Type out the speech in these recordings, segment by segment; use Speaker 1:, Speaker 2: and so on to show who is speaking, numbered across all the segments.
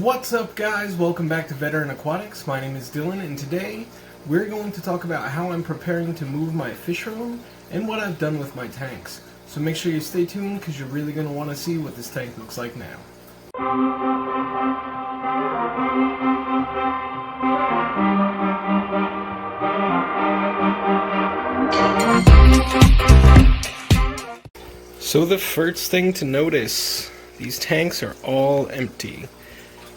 Speaker 1: What's up, guys? Welcome back to Veteran Aquatics. My name is Dylan, and today we're going to talk about how I'm preparing to move my fish room and what I've done with my tanks. So make sure you stay tuned because you're really going to want to see what this tank looks like now. So the first thing to notice, these tanks are all empty.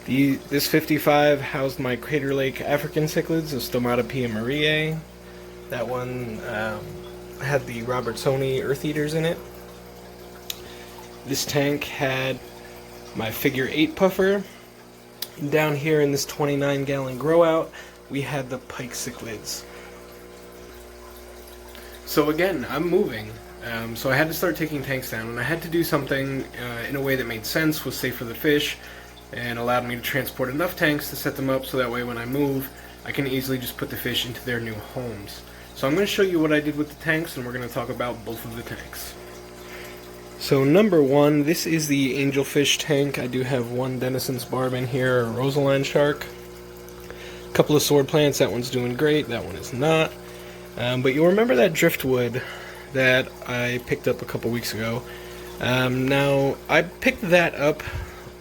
Speaker 1: This 55 housed my Crater Lake African cichlids of Stomata Pia Mariae. That one had the Robertsoni Earth Eaters in it. This tank had my figure 8 puffer. And down here in this 29-gallon grow out, we had the pike cichlids. So again, I'm moving. So I had to start taking tanks down, and I had to do something in a way that made sense, was safe for the fish, and allowed me to transport enough tanks to set them up so that way when I move, I can easily just put the fish into their new homes. So I'm going to show you what I did with the tanks, and we're going to talk about both of the tanks. So number one, this is the Angelfish Tank. I do have one Denison's barb in here, a Rosaline shark. A couple of sword plants, that one's doing great, that one is not. But you'll remember that driftwood that I picked up a couple weeks ago. Now, I picked that up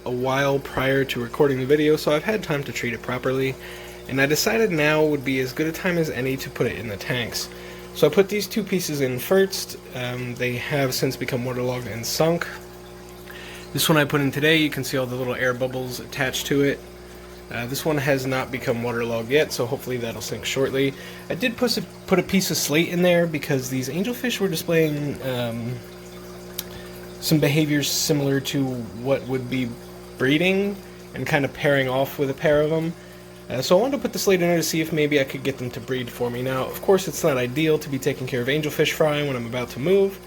Speaker 1: a while prior to recording the video, so I've had time to treat it properly, and I decided now would be as good a time as any to put it in the tanks. So I put these two pieces in first. They have since become waterlogged and sunk. This one I put in today, you can see all the little air bubbles attached to it. This one has not become waterlogged yet, so hopefully that'll sink shortly. I did put a piece of slate in there because these angelfish were displaying some behaviors similar to what would be breeding and kind of pairing off with a pair of them. So I wanted to put the slate in there to see if maybe I could get them to breed for me. Now, of course, it's not ideal to be taking care of angelfish fry when I'm about to move,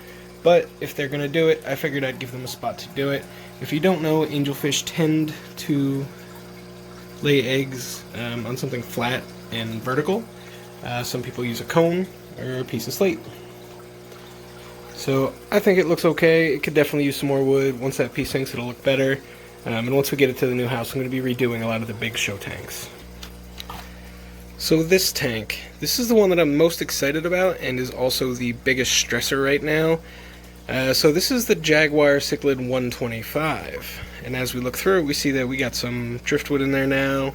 Speaker 1: but if they're going to do it, I figured I'd give them a spot to do it. If you don't know, angelfish tend to lay eggs on something flat and vertical. Some people use a cone or a piece of slate. So I think it looks okay. It could definitely use some more wood. Once that piece sinks, it'll look better. And once we get it to the new house, I'm going to be redoing a lot of the big show tanks. So this tank, this is the one that I'm most excited about and is also the biggest stressor right now. So this is the Jaguar Cichlid 125. And as we look through it, we see that we got some driftwood in there now.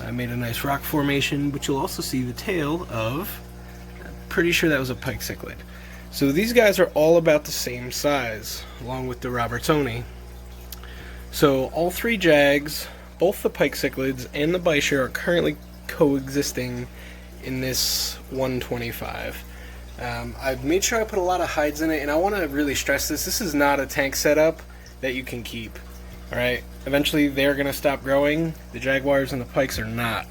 Speaker 1: I made a nice rock formation, but you'll also see the tail of, I'm pretty sure that was a pike cichlid. So these guys are all about the same size, along with the Robertsoni. So all three Jags, both the pike cichlids and the bichar are currently coexisting in this 125. I've made sure I put a lot of hides in it, and I want to really stress this. This is not a tank setup that you can keep. Alright, eventually they're going to stop growing. The jaguars and the pikes are not.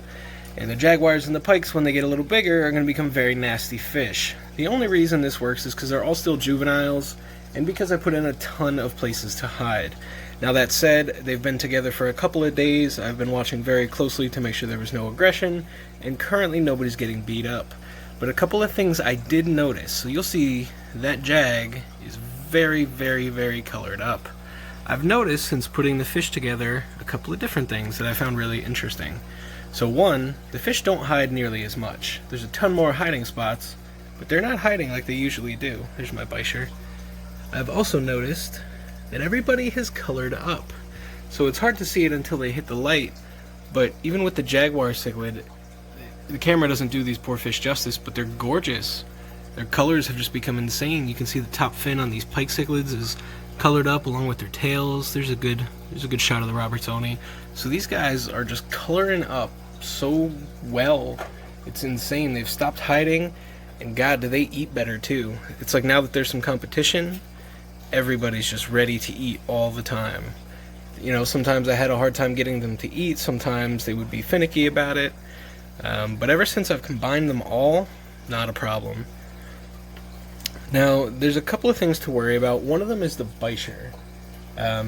Speaker 1: And the jaguars and the pikes, when they get a little bigger, are going to become very nasty fish. The only reason this works is because they're all still juveniles, and because I put in a ton of places to hide. Now that said, they've been together for a couple of days. I've been watching very closely to make sure there was no aggression, and currently nobody's getting beat up. But a couple of things I did notice. So you'll see that jag is very, very, very colored up. I've noticed since putting the fish together a couple of different things that I found really interesting. So one, the fish don't hide nearly as much. There's a ton more hiding spots, but they're not hiding like they usually do. There's my bichar. I've also noticed that everybody has colored up. So it's hard to see it until they hit the light, but even with the Jaguar cichlid, the camera doesn't do these poor fish justice, but they're gorgeous. Their colors have just become insane. You can see the top fin on these pike cichlids is colored up along with their tails. There's a good shot of the Robertsoni. So these guys are just coloring up so well. It's insane. They've stopped hiding, and God, do they eat better too. It's like now that there's some competition, everybody's just ready to eat all the time. You know, sometimes I had a hard time getting them to eat. Sometimes they would be finicky about it. But ever since I've combined them all, not a problem. Now, there's a couple of things to worry about. One of them is the bichar.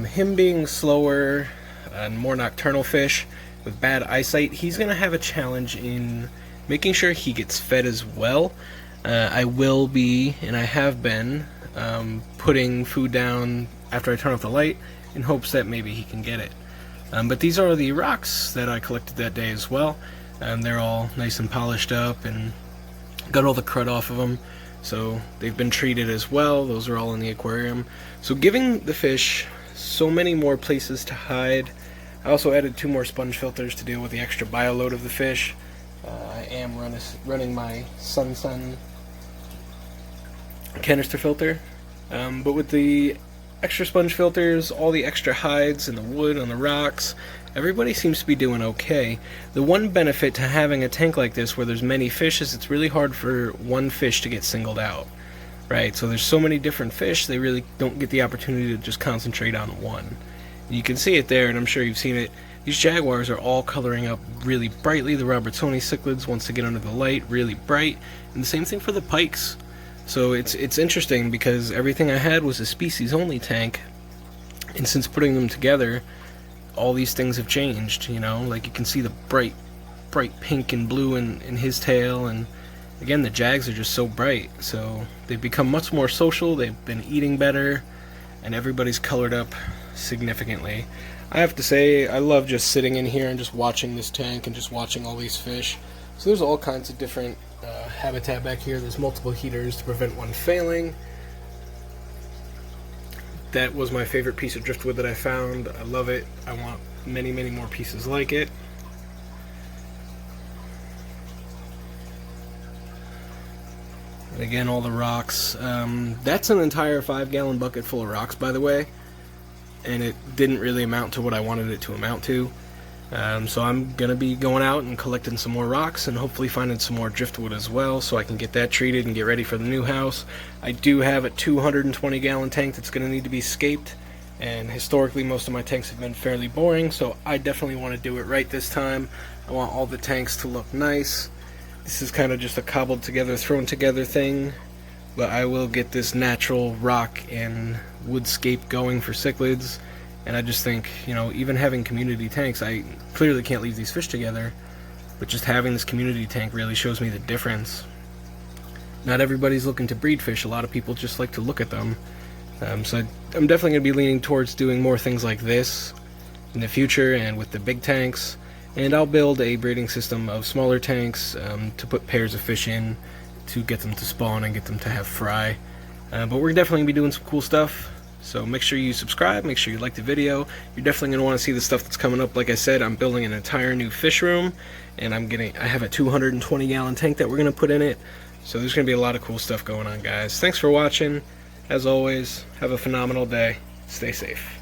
Speaker 1: Him being slower and more nocturnal fish with bad eyesight, he's going to have a challenge in making sure he gets fed as well. I will be, and I have been, putting food down after I turn off the light in hopes that maybe he can get it. But these are the rocks that I collected that day as well. They're all nice and polished up and got all the crud off of them. So they've been treated as well. Those are all in the aquarium. So giving the fish so many more places to hide. I also added 2 more sponge filters to deal with the extra bio load of the fish. I am running my Sun canister filter. But with the extra sponge filters, all the extra hides and the wood on the rocks, everybody seems to be doing okay. The one benefit to having a tank like this where there's many fish is it's really hard for one fish to get singled out, right? So there's so many different fish, they really don't get the opportunity to just concentrate on one. And you can see it there, and I'm sure you've seen it. These jaguars are all coloring up really brightly. The Robertsoni cichlids, once they get under the light, really bright. And the same thing for the pikes. So it's interesting because everything I had was a species-only tank, and since putting them together, all these things have changed, you know? Like, you can see the bright pink and blue in his tail, and again, the jags are just so bright. So they've become much more social, they've been eating better, and everybody's colored up significantly. I have to say, I love just sitting in here and just watching this tank and just watching all these fish. So there's all kinds of different habitat back here. There's multiple heaters to prevent one failing. That was my favorite piece of driftwood that I found. I love it. I want many, many more pieces like it. And again, all the rocks. That's an entire 5-gallon bucket full of rocks, by the way. And it didn't really amount to what I wanted it to amount to. So I'm going to be going out and collecting some more rocks and hopefully finding some more driftwood as well so I can get that treated and get ready for the new house. I do have a 220-gallon tank that's going to need to be scaped, and historically most of my tanks have been fairly boring, so I definitely want to do it right this time. I want all the tanks to look nice. This is kind of just a cobbled together, thrown together thing, but I will get this natural rock and woodscape going for cichlids. And I just think, you know, even having community tanks, I clearly can't leave these fish together, but just having this community tank really shows me the difference. Not everybody's looking to breed fish, a lot of people just like to look at them. So I'm definitely going to be leaning towards doing more things like this in the future and with the big tanks. And I'll build a breeding system of smaller tanks to put pairs of fish in to get them to spawn and get them to have fry. But we're definitely going to be doing some cool stuff. So make sure you subscribe, make sure you like the video. You're definitely going to want to see the stuff that's coming up. Like I said, I'm building an entire new fish room, and I have a 220-gallon tank that we're going to put in it. So there's going to be a lot of cool stuff going on, guys. Thanks for watching. As always, have a phenomenal day. Stay safe.